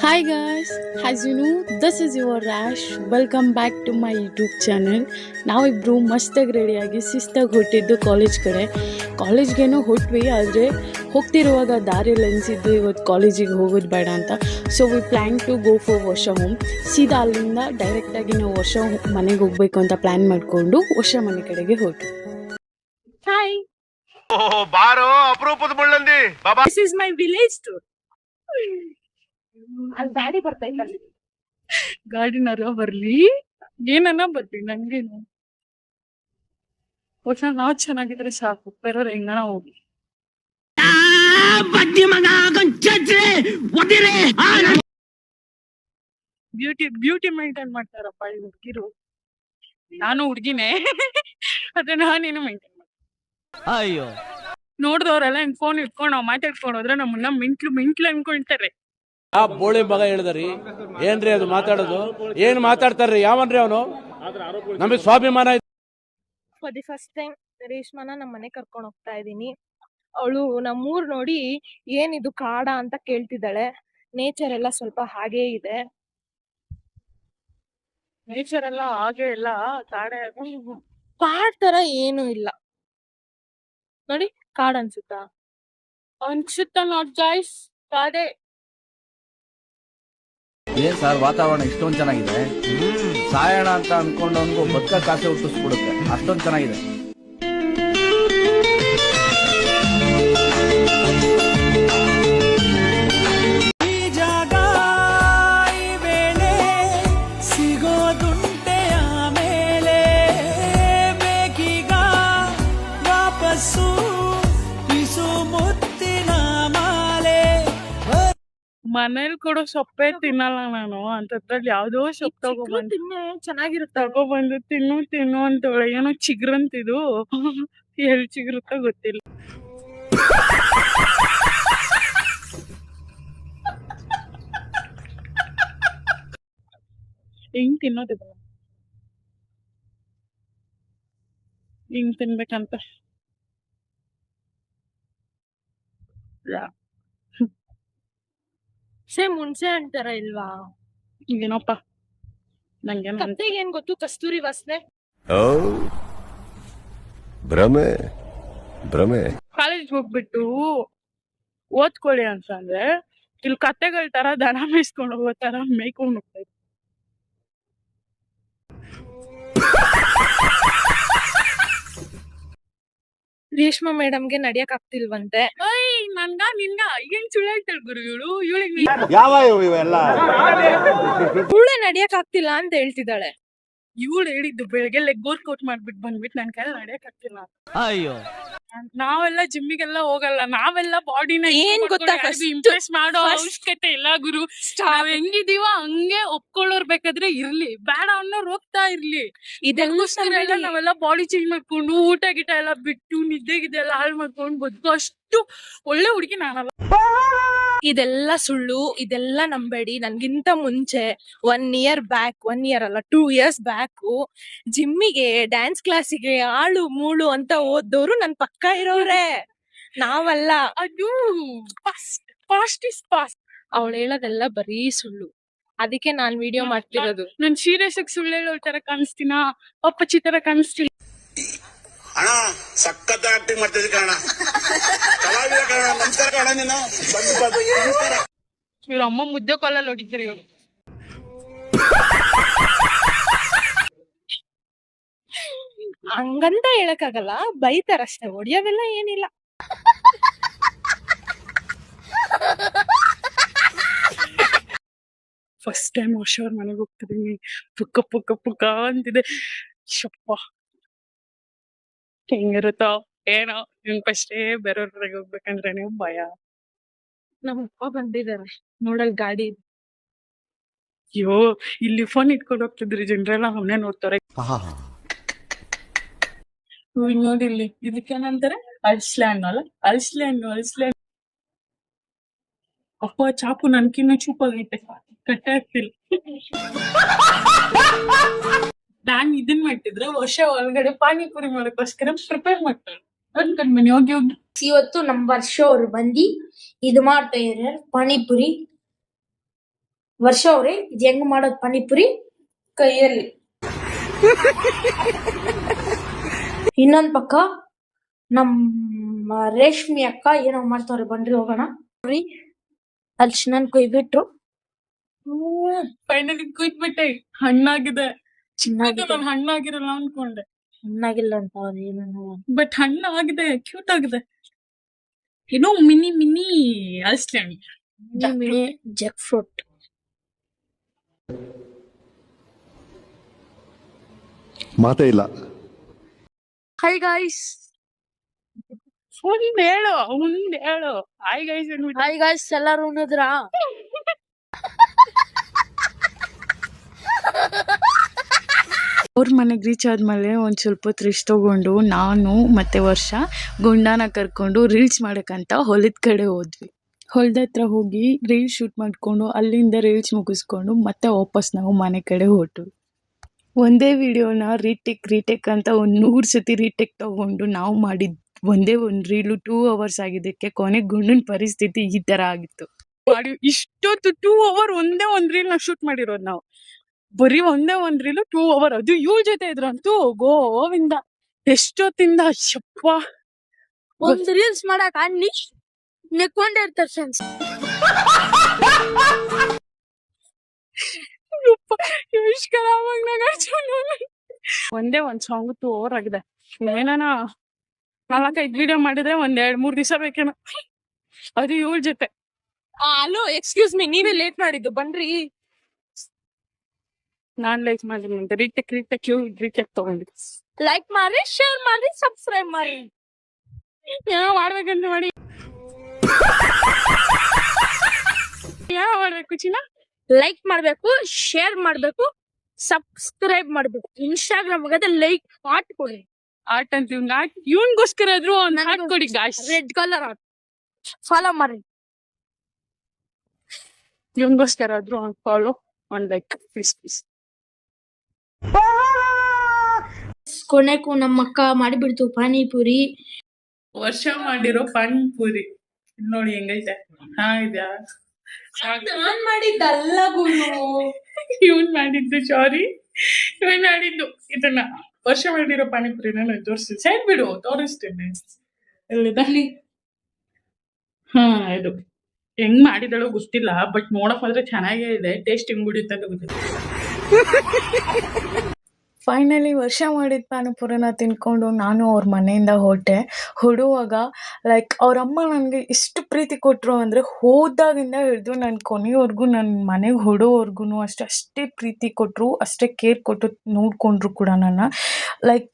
Hi guys, as you know, this is your Rash. Welcome back to my YouTube channel. ನಾವಿಬ್ರು ಮಸ್ತಾಗಿ ರೆಡಿಯಾಗಿ ಶಿಸ್ತಾಗಿ ಹೊಟ್ಟಿದ್ದು ಕಾಲೇಜ್ಗೇನೋ ಹೊಟ್ವಿ, ಆದರೆ ಹೋಗ್ತಿರುವಾಗ ದಾರಿಯಲ್ಲಿ ಅನಿಸಿದ್ದು ಇವತ್ತು ಕಾಲೇಜಿಗೆ ಹೋಗೋದು ಬೇಡ ಅಂತ. So we plan to go for ವರ್ಷ ಹೋಮ್. ಸೀದಾ ಅಲ್ಲಿಂದ ಡೈರೆಕ್ಟಾಗಿ ನಾವು ವರ್ಷ ಮನೆಗೆ ಹೋಗಬೇಕು ಅಂತ ಪ್ಲ್ಯಾನ್ ಮಾಡಿಕೊಂಡು ವರ್ಷ ಮನೆ ಕಡೆಗೆ ಹೊರಟು. ಹಾಯ್, ಬಾರೋ ಅಪರೂಪದ ಮುಳ್ಳಂದಿ ಬಾಬಾ. This is my village tour. ಅಲ್ಲಿ ಗಾಡಿ ಬರ್ತೈತಲ್ಲಿ, ಗಾಡಿನಾರ ಬರ್ಲಿ ಏನನ್ನ ಬರ್ಲಿ, ನಂಗೇನು ಒಟ್ಟ ನಾವ್ ಚೆನ್ನಾಗಿದ್ರೆ ಸಾಕು, ಬೇರೆಯವ್ರ ಹೆಂಗಣ ಹೋಗಿ. ಬ್ಯೂಟಿ ಮೇಂಟೈನ್ ಮಾಡ್ತಾರಪ್ಪ ಈ ಹುಡುಗಿರು. ನಾನು ಹುಡುಗಿನೇ ಅದೇ ನಾನೇನು ಮೇಂಟೈನ್ ಮಾಡ್ತೀನಿ. ಅಯ್ಯೋ, ನೋಡ್ದವ್ರೆಲ್ಲ ಹಿಂಗ್ ಫೋನ್ ಇಟ್ಕೊಂಡು ನಾವು ಮಾತಾಡ್ಕೊಂಡು ಹೋದ್ರೆ ನಮ್ಮನ್ನ ಮಿಂಟ್ಲು ಅನ್ಕೊಳ್ತಾರೆ. ಆ ಬೋಳಿ ಮಗ ಹೇಳಿದ್ರಿ ಏನ್ರಿ ಅದು ಮಾತಾಡೋದು? ಏನ್ ಮಾತಾಡ್ತಾರ್ರಿ? ಯಾವನ್ರಿ ಅವನು? ನಮಗೆ ಸ್ವಾಭಿಮಾನ ಇದೆ. ಫಾರ್ ದಿ ಫಸ್ಟ್ ಟೈಮ್ ರೇಷ್ಮನ ನಮ್ಮ ಮನೆ ಕರ್ಕೊಂಡು ಹೋಗ್ತಾ ಇದೀನಿ. ಅವಳು ನಮ್ಮೂರ್ ನೋಡಿ ಏನಿದು ಕಾಡ ಅಂತ ಕೇಳ್ತಿದ್ದಾಳೆ. ನೇಚರ್ ಎಲ್ಲ ಸ್ವಲ್ಪ ಹಾಗೇ ಇದೆ. ನೇಚರ್ ಎಲ್ಲ ಹಾಗೆ ಎಲ್ಲ ಕಾಡ್ ತರ ಏನು ಇಲ್ಲ ನೋಡಿ. ಕಾಡ್ ಅನ್ಸುತ್ತಾ ನಾಟ್ ಗೈಸ್, ಕಾಡೆ. ಏನ್ ಸರ್ ವಾತಾವರಣ ಇಷ್ಟೊಂದ್ ಚೆನ್ನಾಗಿದೆ, ಸಾಯಣ ಅಂತ ಅನ್ಕೊಂಡವನ್ಗೂ ಬದುಕ ಕಾಸೆ ಹುಟ್ಟಿಸ್ಬಿಡುತ್ತೆ, ಅಷ್ಟೊಂದ್ ಚೆನ್ನಾಗಿದೆ. ಈ ಜಾಗ ಈ ವೇಳೆ ಸಿಗೋದುಂಟೆ ಆಮೇಲೆ, ಬೇಕೀಗ ವಾಪಸ್ಸು ಬಿಸು ಮುತ್ತಿನ ಮಾಲೆ. ಮನೇಲಿ ಕೊಡೋ ಸೊಪ್ಪೆ ತಿನ್ನಲ್ಲ ನಾನು, ಅಂತದ್ರಲ್ಲಿ ಯಾವ್ದೋ ಸೊಪ್ಪು ತಗೊಬಂದು ಚೆನ್ನಾಗಿರುತ್ತೆ. ತಗೊಬಂದು ತಿನ್ನು ಅಂತೇಳಿ, ಏನೋ ಚಿಗ್ರಂತಿದು ಎಲ್ಲಿ ಚಿಗ್ರುತ್ತ ಗೊತ್ತಿಲ್ಲ. ಹಿಂಗ್ ತಿನ್ನೋದಿಲ್ಲ, ಹಿಂಗ್ ತಿನ್ಬೇಕಂತ. ಸೇಮ್ ಹುಣ್ಸೆ ಅಂತಾರ ಇಲ್ವಾ? ಏನೋಪ್ಪ ನಂಗೇನು ಕತ್ತೆಗೆ ಏನ್ ಗೊತ್ತು, ಕಸ್ತೂರಿ ವಾಸನೆ. ಭ್ರಮೆ ಭ್ರಮೆ. ಕಾಲೇಜ್ ಹೋಗ್ಬಿಟ್ಟು ಓದ್ಕೊಳ್ಳಿ ಅಂತಂದ್ರೆ ಇಲ್ಲಿ ಕತ್ತೆಗಳ ತರ ದನ ಮೇಯಿಸ್ಕೊಂಡು ಹೋಗೋ ತರ ಮೇಯ್ಕೊಂಡು ಹೋಗ್ತಾ ಇತ್ತು. ರೇಷ್ಮಾ ಮೇಡಮ್ಗೆ ನಡಿಯಕ್ ಆಗ್ತಿಲ್ವಂತೆ. ನಿನ್ಗ ಏನ್ ಸುಳ್ಳು ಹೇಳ್ತಾಳ ಗುರು ಇವಳು. ಇವಳಿಗೆ ಯಾವ ಇವೆಲ್ಲ ಸುಳ್ಳೆ ನಡಿಯಕ್ ಆಗ್ತಿಲ್ಲ ಅಂತ ಹೇಳ್ತಿದ್ದಾಳೆ. ಇವಳು ಹೇಳಿದ್ದು ಬೆಳಗ್ಗೆ ಲೆಗ್ ವರ್ಕೌಟ್ ಮಾಡ್ಬಿಟ್ಟು ಬಂದ್ಬಿಟ್ಟು ನನ್ ಕೈಲಿ ನಡಿಯಕ್ ಆಗ್ತಿಲ್ಲ. ಅಯ್ಯೋ, ನಾವೆಲ್ಲ ಜಿಮ್ಮಿಗೆಲ್ಲ ಹೋಗಲ್ಲ, ನಾವೆಲ್ಲ ಬಾಡಿನ ಏನ್ ಗೊತ್ತಾ, ಇಂಪ್ರೆಸ್ ಮಾಡೋ ಅವಶ್ಯಕತೆ ಇಲ್ಲ ಗುರು. ನಾವ್ ಹೆಂಗಿದೀವ ಹಂಗೆ ಒಪ್ಕೊಳ್ಳೋರ್ ಬೇಕಾದ್ರೆ ಇರ್ಲಿ, ಬೇಡ ಅನ್ನೋರ್ ಹೋಗ್ತಾ ಇರ್ಲಿ. ಇದೆಲ್ಲ ನಾವೆಲ್ಲ ಬಾಡಿ ಚೇಂಜ್ ಮಾಡ್ಕೊಂಡು ಊಟ ಗಿಟ ಎಲ್ಲ ಬಿಟ್ಟು ನಿದ್ದೆ ಗಿದ್ದೆ ಎಲ್ಲ ಹಾಳು ಮಾಡ್ಕೊಂಡು ಬದುಕು ಅಷ್ಟು ಒಳ್ಳೆ ಹುಡುಗಿ ನಾನಲ್ಲ. ಇದೆಲ್ಲ ಸುಳ್ಳು, ಇದೆಲ್ಲ ನಂಬೇಡಿ. ನನ್ಗಿಂತ ಮುಂಚೆ 1 ಇಯರ್ ಬ್ಯಾಕ್, 1 ಇಯರ್ ಅಲ್ಲ 2 ಇಯರ್ಸ್ ಬ್ಯಾಕ್ ಜಿಮ್ಮಿಗೆ ಡ್ಯಾನ್ಸ್ ಕ್ಲಾಸಿಗೆ ಆಳು ಮೂಳು ಅಂತ ಓದೋರು ನನ್ ಪಕ್ಕ ಇರೋರೆ, ನಾವಲ್ಲ. ಅದು ಫಾಸ್ಟ್ ಇಸ್ ಫಾಸ್ಟ್. ಅವಳು ಹೇಳೋದೆಲ್ಲ ಬರೀ ಸುಳ್ಳು, ಅದಕ್ಕೆ ನಾನ್ ವಿಡಿಯೋ ಮಾಡ್ತಿರೋದು. ನಾನ್ ಸೀರಿಯಸ್ ಆಗಿ ಸುಳ್ಳು ಹೇಳೋ ತರ ಕಾಣಿಸ್ತೀನ, ಅಪ್ಪಚ್ಚಿ ತರ ಕಾಣಿಸ್ತೀನಿ. ಅಣ್ಣ ಸಖತ್ ಆಕ್ಟಿಂಗ್ ಮಾಡ್ತಿದ್ದೆ ಕಣ, ಕಲಾವಿದ ಕಣ. ನಮಸ್ಕಾರ ಕಣ, ನೀನು ಇವ್ರ ಅಮ್ಮ ಮುದ್ದೆ ಕಾಲಲ್ಲಿ ಹೊಡಿತಾರೆ ಇವ್ರು. ಹಂಗಂತ ಹೇಳಕ್ಕಾಗಲ್ಲ, ಬೈತಾರಷ್ಟೇ, ಹೊಡಿಯೋದೆಲ್ಲ ಏನಿಲ್ಲ. ಫಸ್ಟ್ ಟೈಮ್ ವರ್ಷವ್ರ ಮನೆಗೆ ಹೋಗ್ತಿದೀನಿ, ಪುಕ್ಕ ಪುಕ್ಕ ಪುಕ್ಕ ಅಂತಿದೆ. ಶಪ್ಪ ಹೆಂಗಿರುತ್ತೋ ಏನೋ, ನಿಮ್ಗೆ ಫಸ್ಟೇ ಬೇರೆಯವ್ರ ಮನೆಗೆ ಹೋಗ್ಬೇಕಂದ್ರೆ ನೀವು ಭಯ. ನಮ್ಮಪ್ಪ ಬಂದಿದ್ದಾರೆ ನೋಡಲ್ ಗಾಡಿ. ಅಯ್ಯೋ, ಇಲ್ಲಿ ಫೋನ್ ಇಟ್ಕೊಂಡು ಹೋಗ್ತಿದ್ರಿ ಜನರೆಲ್ಲ ಅವನೇ ನೋಡ್ತಾರೆ. ನೋಡಿಲ್ಲಿ ಇದಕ್ಕೇನಂತಾರೆ, ಅಳ್ಸ್ಲೆ ಹಣ್ಣು ಅಲ್ಲ, ಅಳ್ಸ್ಲೆ ಹಣ್ಣು. ಅಪ್ಪ ಚಾಪು ನನ್ಕಿನ್ನ ಚೂಪಾಗೈತೆ, ಕಟ್ಟೆ ಆಗ್ತಿಲ್ಲ. ನಾನ್ ಇದನ್ ಮಾಡ್ತಿದ್ರೆ ವರ್ಷ ಒಳಗಡೆ ಪಾನಿಪುರಿ ಮಾಡೋಕ್ಕೋಸ್ಕರ ಪ್ರಿಪೇರ್ ಮಾಡ್ತಾರೆ. ಅನ್ಕೊಂಡ್ಬನ್ನಿ, ಹೋಗಿ ಇವತ್ತು ನಮ್ಮ ವರ್ಷ ಅವ್ರು ಬಂದು ಇದು ಮಾಡ್ತಾ ಇದಾರೆ ಪಾನಿಪುರಿ. ವರ್ಷ ಅವ್ರಿ ಇದು ಹೆಂಗ್ ಮಾಡೋದ್ ಪಾನಿಪುರಿ? ಕೈಯಲ್ಲಿ. ಇನ್ನೊಂದ್ ಪಕ್ಕ ನಮ್ಮ ರೇಷ್ಮಿ ಅಕ್ಕ ಏನೋ ಮಾಡ್ತಾವ್ರಿ, ಬನ್ರಿ ಹೋಗೋಣ. ನೋಡ್ರಿ ಅಲ್ಲಿ ನನ್ ಕೊಯ್ಬಿಟ್ರು. ಫೈನಲಿ ಕುಯ್ದ್ಬಿಟ್ಟೆ, ಹಣ್ಣಾಗಿದೆ. ಚೆನ್ನಾಗಿದೆ. ನಾನು ಹಣ್ಣಾಗಿರಲ್ಲ ಅನ್ಕೊಂಡೆ, ಚೆನ್ನಾಗಿಲ್ಲ ಅಂತ ಅವ್ರು ಏನೋ ಬಟ್ ಹಣ್ಣಾಗಿದೆ, ಕ್ಯೂಟ್ ಆಗಿದೆ. ಏನೋ ಮಿನಿ ಮಿನಿ ಅಲ್ಸ್ಲೆಂಡ್ ಮಿನಿ ಜೆಕ್ ಫ್ರೂಟ್. ಮಾತೇ ಇಲ್ಲ. Hi guys. ಮುಂದೆ ಹೇಳು ಹಾಯ್ ಗೈಸ್ ಅಂದ್ಬಿಟ್ಟು. ಹಾಯ್ ಗಾಯ್ಸ್, ಎಲ್ಲಾರು ಉಣ್ಣದ್ರಾ? ಅವ್ರ ಮನೆಗೆ ರೀಚ್ ಆದ್ಮೇಲೆ ಒಂದು ಸ್ವಲ್ಪ ಹೊತ್ತು ರೆಸ್ಟ್ ತಗೊಂಡು ನಾನು ಮತ್ತೆ ವರ್ಷ ಗುಂಡಾನ ಕರ್ಕೊಂಡು ರೀಲ್ಸ್ ಮಾಡೋಕ್ಕಂತ ಹೊಲದ ಕಡೆ ಹೋದ್ವಿ. ಹೊಲದ ಹತ್ರ ಹೋಗಿ ರೀಲ್ಸ್ ಶೂಟ್ ಮಾಡಿಕೊಂಡು ಅಲ್ಲಿಂದ ರೀಲ್ಸ್ ಮುಗಿಸ್ಕೊಂಡು ಮತ್ತೆ ವಾಪಸ್ ನಾವು ಮನೆ ಕಡೆ ಹೊರಟು. ಒಂದೇ ವಿಡಿಯೋನ ರೀಟೇಕ್ ಅಂತ ಒಂದು 100 ಸತಿ ರೀಟೇಕ್ ತಗೊಂಡು ನಾವು ಮಾಡಿದ್ದು ಒಂದೇ ಒಂದು ರೀಲು 2 hours ಆಗಿದ್ದಕ್ಕೆ ಕೊನೆಗೆ ಗುಂಡನ ಪರಿಸ್ಥಿತಿ ಈ ಥರ ಆಗಿತ್ತು. ಇಷ್ಟೊತ್ತು 2 hour ಒಂದೇ ಒಂದು ರೀಲ್ನ ಶೂಟ್ ಮಾಡಿರೋದು ನಾವು. ಬರೀ ಒಂದೇ ಒಂದು ರೀಲು 2 hour, ಅದು ಇವ್ಳ ಜೊತೆ ಇದ್ರಂತೂ ಗೋವಿಂದ ಎಷ್ಟೊತ್ತಿಂದ ಯಪ್ಪ. ಒಂದ್ ರೀಲ್ಸ್ ಮಾಡಕ್ ನೆಕ್ಕೊಂಡೇ ಇರ್ತಾರೆ ಫ್ರೆಂಡ್ಸ್. ಒಂದೇ ಒಂದ್ ಸಾಂಗ್ 2 hour ಆಗಿದೆ. ಏನಾನ 4-5 ವಿಡಿಯೋ ಮಾಡಿದ್ರೆ ಒಂದ್ 2-3 ದಿವಸ ಬೇಕೇನೋ, ಅದು ಇವ್ಳ ಜೊತೆ. ಹಲೋ ಎಕ್ಸ್ಕ್ಯೂಸ್ ಮೀ, ನೀವೇ ಲೇಟ್ ಮಾಡಿದ್ದು, ಬನ್ರಿ. ನಾನ್ ಲೈಕ್ ಮಾಡಿದ್ನಿ ಅಂತ ರೀಟೇಕ್ ತಗೊಂಡಿ. ಲೈಕ್ ಮಾಡಿ, ಶೇರ್ ಮಾಡಿ, ಸಬ್ಸ್ಕ್ರೈಬ್ ಮಾಡಿ. ಏನೋ ಮಾಡ್ಬೇಕಂತ ಮಾಡಿ. ಯಾವ ಮಾಡ್ಬೇಕು ಚಿನ್ನ? ಲೈಕ್ ಮಾಡ್ಬೇಕು, ಶೇರ್ ಮಾಡ್ಬೇಕು, ಸಬ್ಸ್ಕ್ರೈಬ್ ಮಾಡ್ಬೇಕು. ಇನ್ಸ್ಟಾಗ್ರಾಮ್ ಗೆ ಲೈಕ್ ಹಾಟ್ ಕೊಡಿ. ಆರ್ಟ್ ಅಂತ ಇವನ್ಗೋಸ್ಕರ ಆದ್ರೂ ಒಂದ್ ಹಾಟ್ ಕೊಡಿ guys. Red colour art follow ಮಾಡಿ. ಇವನ್ಗೋಸ್ಕರ ಆದ್ರೂ ಒಂದ್ ಫಾಲೋ, ಒಂದ್ ಲೈಕ್ ಪ್ಲೀಸ್. ಕೊನೆಗೂ ನಮ್ಮ ಅಕ್ಕ ಮಾಡಿಬಿಡ್ತು ಪಾನಿಪುರಿ. ವರ್ಷ ಮಾಡಿರೋ ಪಾನಿಪುರಿ ನೋಡಿ ಹೆಂಗೈತೆ. ಇದೆಯಾ? ನಾನ್ ಮಾಡಿದ್ದಲ್ಲ ಗುರು, ಇವನ್ ಮಾಡಿದ್ದು. ಸಾರಿ, ಇವನ್ ಮಾಡಿದ್ದು. ಇದನ್ನ ವರ್ಷ ಮಾಡಿರೋ ಪಾನಿಪುರಿನ ನಾನು ತೋರಿಸ್ತೀನಿ. ಸೈಡ್ ಬಿಡು, ತೋರಿಸ್ತೇನೆ. ಎಲ್ಲಿದೆ? ಇದು ಹೆಂಗ್ ಮಾಡಿದಳೋ ಗೊತ್ತಿಲ್ಲ, ಬಟ್ ನೋಡಕ್ ಮಾತ್ರ ಚೆನ್ನಾಗೇ ಇದೆ. ಟೇಸ್ಟ್ ಹೆಂಗ್ ಬಿಡುತ್ತೆ ಅಂತ ಗೊತ್ತಿಲ್ಲ. ಫೈನಲಿ ವರ್ಷ ಮಾಡಿದ ಪಾನಿಪುರಿನ ತಿನ್ಕೊಂಡು ನಾನು ಅವ್ರ ಮನೆಯಿಂದ ಹೊರಡುವಾಗ ಲೈಕ್ ಅವ್ರಮ್ಮ ನನಗೆ ಎಷ್ಟು ಪ್ರೀತಿ ಕೊಟ್ಟರು ಅಂದರೆ, ಹೋದಾಗಿಂದ ಹಿಡಿದು ನಾನು ಕೊನೆಯವರೆಗೂ ನನ್ನ ಮನೆಗೆ ಹೊರಡೋವರೆಗೂ ಅಷ್ಟೇ ಪ್ರೀತಿ ಕೊಟ್ಟರು, ಅಷ್ಟೇ ಕೇರ್ ಕೊಟ್ಟು ನೋಡಿಕೊಂಡ್ರು ಕೂಡ ನನ್ನ. ಲೈಕ್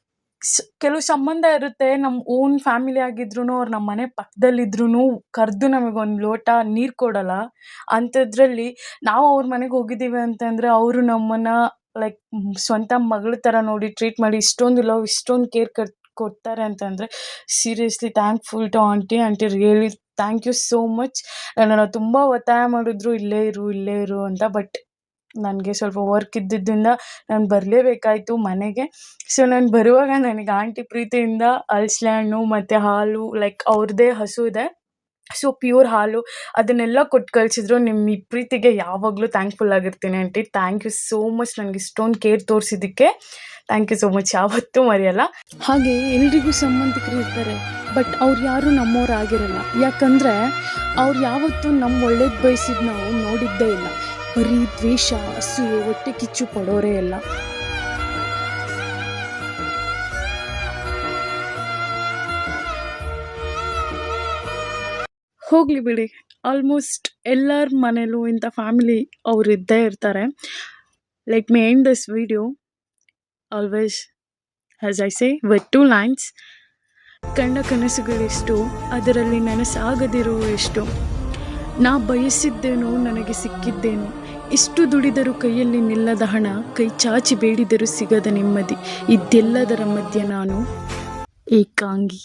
ಕೆಲವು ಸಂಬಂಧ ಇರುತ್ತೆ, ನಮ್ಮ ಓನ್ ಫ್ಯಾಮಿಲಿ ಆಗಿದ್ರು ಅವ್ರು ನಮ್ಮ ಮನೆ ಪಕ್ಕದಲ್ಲಿದ್ರೂ ಕರೆದು ನಮಗೊಂದು ಲೋಟ ನೀರು ಕೊಡಲ್ಲ. ಅಂಥದ್ರಲ್ಲಿ ನಾವು ಅವ್ರ ಮನೆಗೆ ಹೋಗಿದ್ದೀವಿ ಅಂತಂದರೆ ಅವರು ನಮ್ಮನ್ನು ಲೈಕ್ ಸ್ವಂತ ಮಗಳ ಥರ ನೋಡಿ ಟ್ರೀಟ್ ಮಾಡಿ ಇಷ್ಟೊಂದು ಲವ್, ಇಷ್ಟೊಂದು ಕೇರ್ ಕೊಡ್ತಾರೆ ಅಂತಂದರೆ seriously thankful to aunty really thank you so much. ನನ್ನನ್ನು ತುಂಬ ಒತ್ತಾಯ ಮಾಡಿದ್ರು ಇಲ್ಲೇ ಇರು ಅಂತ, ಬಟ್ ನನಗೆ ಸ್ವಲ್ಪ ವರ್ಕ್ ಇದ್ದಿದ್ದರಿಂದ ನಾನು ಬರಲೇಬೇಕಾಯ್ತು ಮನೆಗೆ. ಸೊ ನಾನು ಬರುವಾಗ ನನಗೆ ಆಂಟಿ ಪ್ರೀತಿಯಿಂದ ಹಲಸಿನ ಹಣ್ಣು ಮತ್ತು ಹಾಲು, ಲೈಕ್ ಅವ್ರದ್ದೇ ಹಸು ಇದೆ, ಸೊ ಪ್ಯೂರ್ ಹಾಲು, ಅದನ್ನೆಲ್ಲ ಕೊಟ್ಟು ಕಳಿಸಿದ್ರು. ನಿಮ್ಮ ಈ ಪ್ರೀತಿಗೆ ಯಾವಾಗಲೂ ಥ್ಯಾಂಕ್ಫುಲ್ ಆಗಿರ್ತೀನಿ aunty. Thank you so much, ನನಗೆ ಇಷ್ಟೊಂದು ಕೇರ್ ತೋರಿಸಿದ್ದಕ್ಕೆ ಥ್ಯಾಂಕ್ ಯು ಸೋ ಮಚ್, ಯಾವತ್ತೂ ಮರೆಯಲ್ಲ. ಹಾಗೆ ಎಲ್ರಿಗೂ ಸಂಬಂಧಿಕರು ಇರ್ತಾರೆ, ಬಟ್ ಅವ್ರು ಯಾರೂ ನಮ್ಮವ್ರು ಆಗಿರಲ್ಲ. ಯಾಕಂದರೆ ಅವ್ರು ಯಾವತ್ತೂ ನಮ್ಮ ಒಳ್ಳೇದು ಬಯಸಿದ್ದು ನಾವು ನೋಡಿದ್ದೇ ಇಲ್ಲ. ಬರೀ ದ್ವೇಷ, ಅಸೂಯೆ, ಹೊಟ್ಟೆ ಕಿಚ್ಚು ಪಡೋರೇ ಎಲ್ಲ. ಹೋಗಲಿ ಬಿಡಿ, ಆಲ್ಮೋಸ್ಟ್ ಎಲ್ಲರ ಮನೇಲೂ ಇಂಥ ಫ್ಯಾಮಿಲಿ ಅವ್ರು ಇದ್ದೇ ಇರ್ತಾರೆ. Let me end this video always as I say with 2 lines. ಕಂಡ ಕನಸುಗಳೆಷ್ಟು, ಅದರಲ್ಲಿ ನನಸಾಗದಿರುವ ಎಷ್ಟು. ನಾ ಬಯಸಿದ್ದೇನೋ ನನಗೆ ಸಿಕ್ಕಿದ್ದೇನೋ, ಇಷ್ಟು ದುಡಿದರೂ ಕೈಯಲ್ಲಿ ನಿಲ್ಲದ ಹಣ, ಕೈ ಚಾಚಿ ಬೇಡಿದರೂ ಸಿಗದ ನೆಮ್ಮದಿ. ಇದೆಲ್ಲದರ ಮಧ್ಯೆ ನಾನು ಏಕಾಂಗಿ.